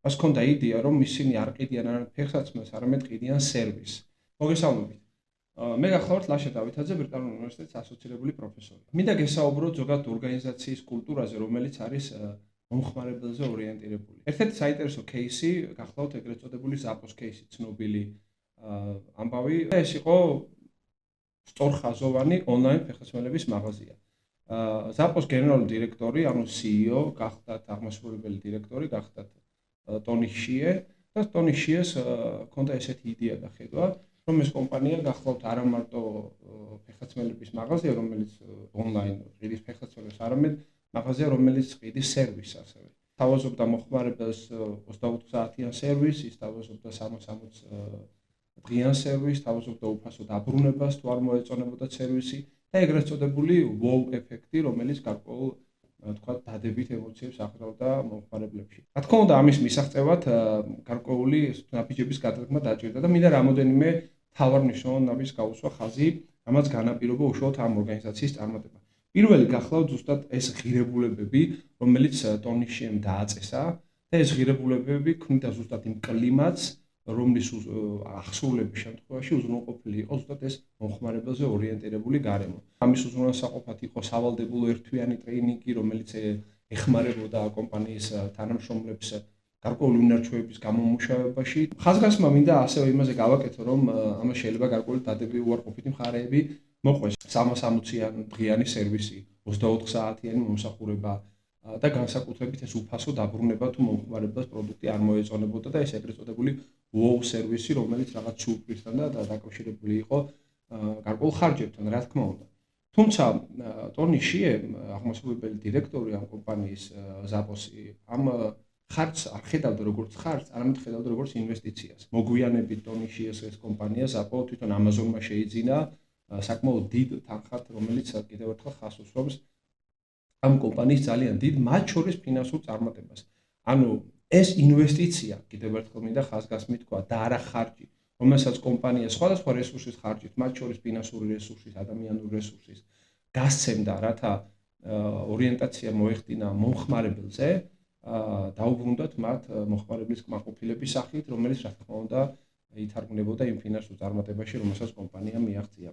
მას ჰქონდა იდეა, რომ ისინი არ ყიდიან არამედ ფეხსაცმელს, არამედ ყიდიან სერვისს. მოგესალმებით. მე გახლავართ ლაშა დავითაძე, ბრიტანულ უნივერსიტეტის ასოცირებული პროფესორი. მინდა გესაუბროთ ზოგადად ორგანიზაციის კულტურაზე, რომელიც არის მომხმარებელზე ორიენტირებული. ერთ-ერთი საინტერესო кейსი გახლავთ ეგრეთ წოდებული ზაპოს кейსი, ცნობილი ამბავი. ეს იყო სწორხაზოვანი ონლაინ ფეხსაცმელების მაღაზია. ზაპოს გენერალური დირექტორი, ანუ CEO, გახდათ აღმასრულებელი დირექტორი, გახდათ ტონი შიე და ტონი შიეს ჰქონდა ესეთი იდეა და ხედვა, რომ ეს კომპანია გახლავთ არა მარტო ფეხსაცმელების მაღაზია, რომელიც ონლაინ ყიდის ფეხსაცმელებს, არამედ მაღაზია, რომელიც ყიდის სერვისს ასევე. თავაზობდა მოხმარებელს 24 საათიან სერვისს, ის თავაზობდა 60 დღიან სერვისს, თავაზობდა უფასო დაბრუნებას თუ არ მოეწონებოდა სერვისი და ეგრეთ წოდებული wow ეფექტი, რომელიც გარკვეულ თქვათ დადებით ემოციებს ახდენდა მომხმარებლებში. რა თქმა უნდა, ამის მისაღწევად გარკვეული ნაბიჯების გადადგმა დაჭირდა და მინდა რამოდენიმე მთავარნიშნულოვან ნაბიჯს გავუსვა ხაზი, რამაც განაპირობა უშუალოდ ამ ორგანიზაციის წარმატება. პირველი გახლავთ ზუსტად ეს ღირებულებები, რომელიც ტონი შიემ დააწესა და ეს ღირებულებები ქმნიდა ზუსტად იმ კლიმატს, რომლის აღსრულების შემთხვევაში უზრუნველყოფილი იყო ზუსტად ეს მომხმარებელზე ორიენტირებული გარემო. ამის უზრუნველსაყოფად იყო სავალდებულო ერთთვიანი ტრეინინგი, რომელიც ეხმარებოდა კომპანიის თანამშრომლებს გარკვეული უნარჩვევების გამომუშავებაში. ხაზგასმა მინდა ასევე იმაზე გავაკეთო, რომ ამას შეიძლება გარკვეული დადებითი უარყოფითი მხარეები მოყვეს. 360-იან დღიანი სერვისი, 24 საათიანი მომსახურება და განსაკუთრებით ეს უფასო დაბრუნება თუ მომხმარებელს პროდუქტი არ მოეწონებოდა და ეს ეგრეთ წოდებული wow სერვისი, რომელიც რაღაც სურპრიზთან და დაკავშირებული იყო გარკვეულ ხარჯებთან, რა თქმა უნდა. თუმცა ტონი შიე, აღმასრულებელი დირექტორი ამ კომპანიის ზაპოსი, ამ ხარჯს არ ხედავდა როგორც ხარჯს, არამედ ხედავდა როგორც ინვესტიციას. მოგვიანებით ტონი შიეს ეს კომპანია ზაპო თვითონ ამაზონმა შეიძინა საკმაოდ დიდ თანხად, რომელიც კიდევ ერთხელ ხაზს უსვამს ამ კომპანიის ძალიან დიდ, მათ შორის ფინანსურ წარმატებას. ანუ ეს ინვესტიცია, კიდევ ერთხელ მინდა ხაზგასმით თქვა და არა ხარჯი, რომელსაც კომპანია სხვადასხვა რესურსის ხარჯით, მათ შორის ფინანსური რესურსის, ადამიანური რესურსის გასცემდა, რათა ორიენტაცია მოეხდინა მომხმარებელზე, დაუბრუნდათ მათ მომხმარებლის კმაყოფილების სახით, რომელიც რა თქმა უნდა ითარგმნებოდა იმ ფინანსურ წარმატებაში, რომელსაც კომპანია მიაღწია.